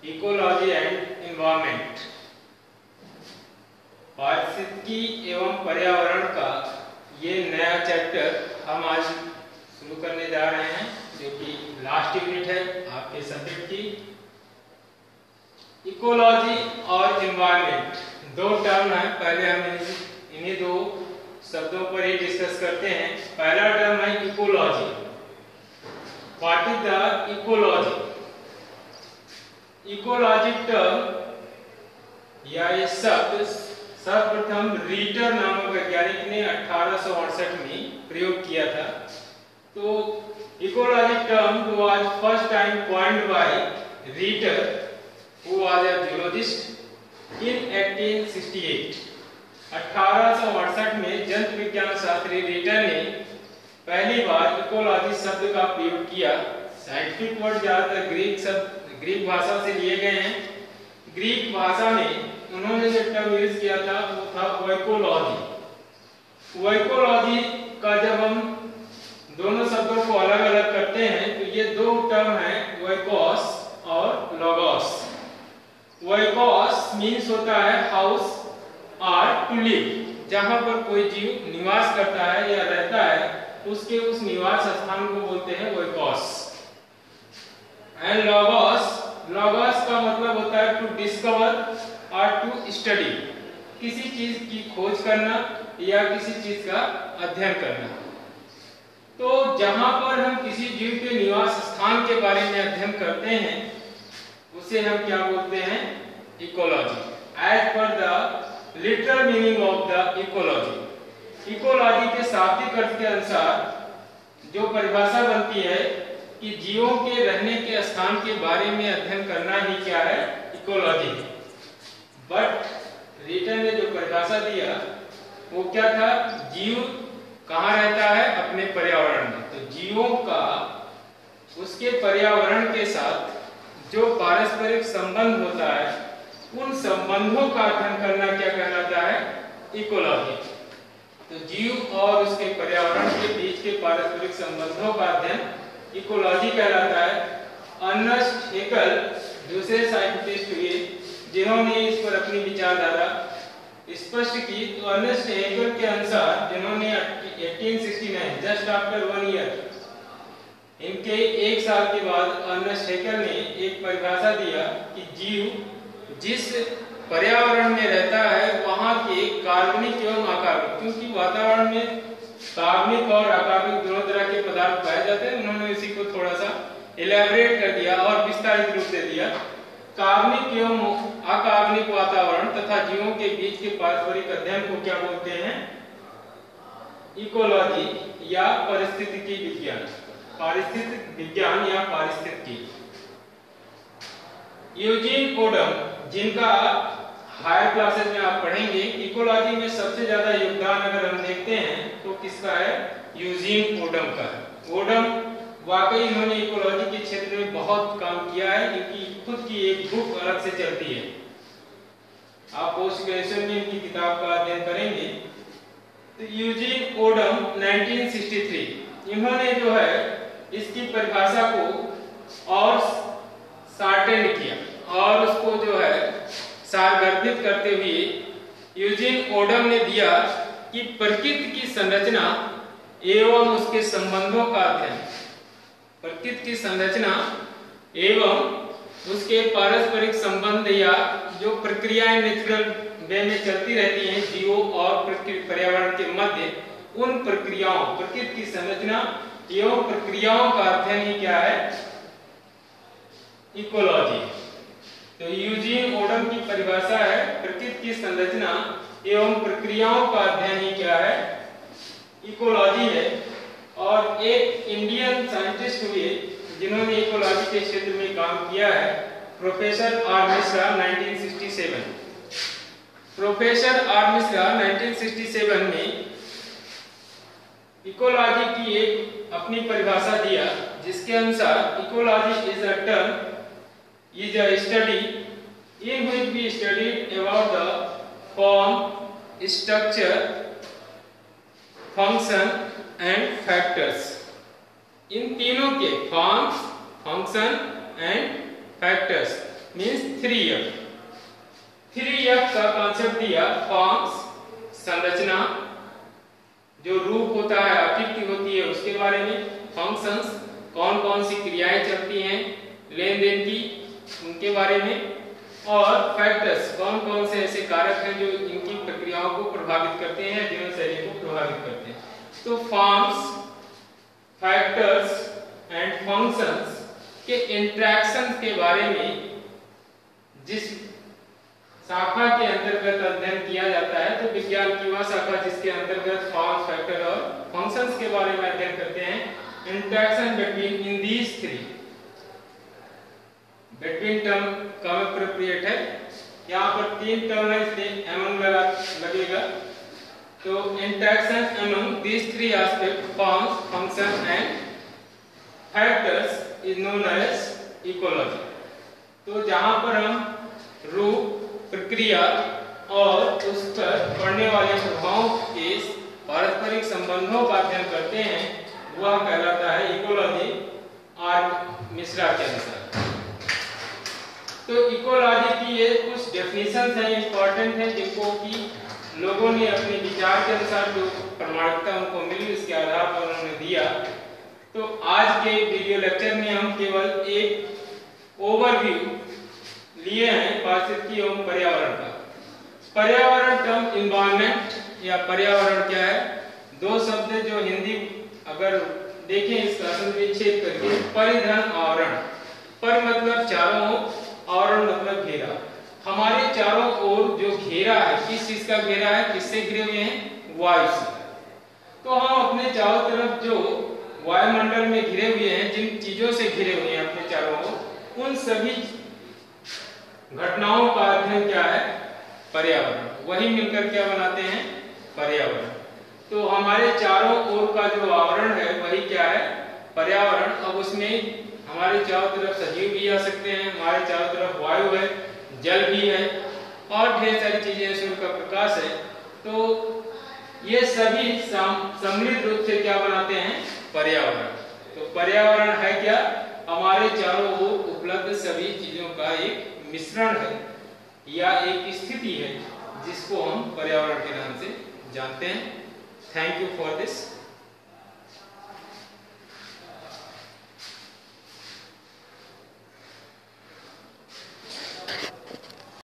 Ecology and environment, पारिस्थितिकी एवं पर्यावरण का ये नया चैप्टर हम आज शुरू करने जा रहे हैं, जो कि लास्ट यूनिट है आपके सब्जेक्ट की। इकोलॉजी और एनवायरनमेंट दो टर्म है, पहले हम इन्हीं दो शब्दों पर ही डिस्कस करते हैं। पहला टर्म है ecology. What is the ecology? Ecology term या ये शब्द सर्वप्रथम रीटर नामक वैज्ञानिक ने 1868 में प्रयोग किया था। तो ecology term was first time coined by Reiter, who was a geologist in 1868। 1868 में जंतु विज्ञान शास्त्री रीटर ने पहली बार इकोलॉजी शब्द का प्रयोग किया। साइंटिफिक वर्ड ज्यादातर ग्रीक भाषा से लिए गए हैं। ग्रीक भाषा में उन्होंने जो टर्म यूज किया था वो था ओइकोलॉजी। ओइकोलॉजी का जब हम दोनों शब्दों को अलग अलग करते हैं तो ये दो टर्म हैं, ओइकोस और लोगोस। ओइकोस मीन्स होता है हाउस और टू लिव, जहां पर कोई जीव निवास करता है या रहता है, उसके उस निवास स्थान को बोलते हैं ओइकोस। एंड लोगोस का मतलब होता है टू डिस्कवर और टू स्टडी, किसी चीज की खोज करना या किसी चीज का अध्ययन करना। तो जहां पर हम किसी जीव के निवास स्थान के बारे में अध्ययन करते हैं उसे हम क्या बोलते हैं? Ecology. As per the literal meaning of the ecology, ecology के शाब्दिक अर्थ के अनुसार जो परिभाषा बनती है कि जीवों के रहने के स्थान के बारे में अध्ययन करना ही क्या है? इकोलॉजी। बट रीटर ने जो परिभाषा दिया वो क्या था? जीव कहाँ रहता है? अपने पर्यावरण में। तो जीवों का उसके पर्यावरण के साथ जो पारस्परिक संबंध होता है, उन संबंधों का अध्ययन करना क्या कहलाता है? इकोलॉजी। तो जीव और उसके पर्यावरण के बीच के पारस्परिक संबंधों का अध्ययन इकोलॉजी कहलाता है। अर्नेस्ट हेकल दूसरे साइंटिस्ट हुए जिन्होंने इस पर अपनी विचारधारा स्पष्ट की। तो अर्नेस्ट हेकल के अनुसार, जिन्होंने 1869 जस्ट आफ्टर 1 ईयर, इनके एक साल के बाद अर्नेस्ट हेकल ने एक परिभाषा दिया कि जीव जिस पर्यावरण में रहता है वहां के कार्बनिक एवं अकार्बनिक, क्योंकि वातावरण में कार्बनिक और अकार्बनिक दोनों तरह के पदार्थ पाए जाते हैं, उन्होंने इसी को थोड़ा सा इलैबोरेट कर दिया और विस्तारित रूप से दिया। कार्बनिक एवं अकार्बनिक वातावरण तथा जीवों के बीच के पारस्परिक अध्ययन को क्या बोलते हैं? इकोलॉजी या पारिस्थितिकी विज्ञान, पारिस्थितिक विज्ञान या पारिस्थितिकी। यूजीन ओडम, जिनका हायर क्लासेस में आप पढ़ेंगे, इकोलॉजी में सबसे ज्यादा योगदान अगर हम देखते हैं तो किसका है? यूजीन ओडम का है। ओडम वाकई इन्होंने इकोलॉजी के क्षेत्र में बहुत काम किया है, क्योंकि खुद की एक बुक अलग से चलती है। आप पोस्ट ग्रेजुएशन में इनकी किताब का अध्ययन करेंगे। तो यूजीन ओडम 1963 इन्होंने जो है इसकी परिभाषा को और शार्टेन किया और उसको जो है सारगर्भित करते हुए यूजीन ओडम ने दिया कि प्रकृति की संरचना एवं उसके संबंधों का अध्ययन, प्रकृति की संरचना एवं उसके पारस्परिक संबंध या जो प्रक्रियाएं नेचुरल वे में चलती रहती हैं जीवों और प्रकृति पर्यावरण के मध्य, उन प्रक्रियाओं, प्रकृति की संरचना एवं प्रक्रियाओं का अध्ययन ही क्या है? इकोलॉजी। तो यूजीन ओडम की परिभाषा है प्रकृति की संरचना एवं प्रक्रियाओं का अध्ययन ही क्या है? इकोलॉजी है। और एक इंडियन साइंटिस्ट हुए जिन्होंने इकोलॉजी के क्षेत्र में काम किया है, professor are Mishra 1967। Professor are Mishra 1967 में इकोलॉजी की एक अपनी परिभाषा दिया, जिसके अनुसार ecology is a term is a study in which we studied about the form, structure, function and factors। इन तीनों के forms, function and factors, means 3F। 3F का कॉन्सेप्ट दिया, फॉर्म्स संरचना, जो रूप होता है, आकृति होती है उसके बारे में, फंक्शंस कौन कौन सी क्रियाएं चलती हैं लेन देन की उनके बारे में, और फैक्टर्स कौन कौन से ऐसे कारक हैं जो इनकी प्रक्रियाओं को प्रभावित करते हैं, जीवन शैली को प्रभावित करते हैं। तो फॉर्म्स, फैक्टर्स एंड फंक्शंस के इंटरेक्शन के बारे में जिस शाखा के अंतर्गत अध्ययन किया जाता है, तो विज्ञान की वह शाखा जिसके अंतर्गत फॉर्म्स, फैक्टर और फंक्शंस के बारे में अध्ययन करते हैं। Interaction between in these three, between term come appropriate है, यहाँ पर 3 टर्म है इसलिए अमंग लगेगा। तो interaction among these three aspect, forms, function and factors is known as ecology. तो जहां पर हम रूप, प्रक्रिया और उस पर पड़ने वाले प्रभावों के पारस्परिक संबंधों का अध्ययन करते हैं, वह कहलाता है इकोलॉजी, आर मिश्रा के अनुसार। तो इकोलॉजी की ये कुछ डेफिनेशंस हैं, इंपॉर्टेंट हैं, जिनको कि लोगों ने अपने विचार के अनुसार जो प्रमाणिकता उनको मिली उसके आधार पर उन्होंने दिया। तो आज के वीडियो लेक्चर में हम केवल एक ओवरव्यू लिए हैं पारिस्थितिकी एवं पर्यावरण का। पर्यावरण टर्म एनवायरनमेंट या पर्यावरण क्या है, दो शब्द जो हिंदी अगर देखें इसका संक्षेप करके, परिधन आवरण, पर मतलब चारों ओर, आवरण मतलब घेरा। हमारे चारों ओर जो घेरा है, किस चीज का घेरा है, किससे घिरे हुए हैं, वायु से। तो हम अपने चारों तरफ जो वायुमंडल में घिरे हुए हैं, जिन चीजों से घिरे हुए हैं अपने चारों ओर, उन सभी घटनाओं का अध्ययन क्या है, पर्यावरण। वही मिलकर क्या बनाते हैं, पर्यावरण। तो हमारे चारों ओर का जो आवरण है वही क्या है, पर्यावरण। अब उसमें हमारे चारों तरफ सजीव भी आ सकते हैं, हमारे चारों तरफ वायु है, जल भी है और ढेर सारी चीजें, सूर्य का प्रकाश है। तो ये सभी सम्मिलित रूप से क्या बनाते हैं, पर्यावरण। तो पर्यावरण है क्या, हमारे चारों ओर उपलब्ध सभी चीजों का एक मिश्रण है या एक स्थिति है, जिसको हम पर्यावरण के नाम से जानते हैं। Thank you for this.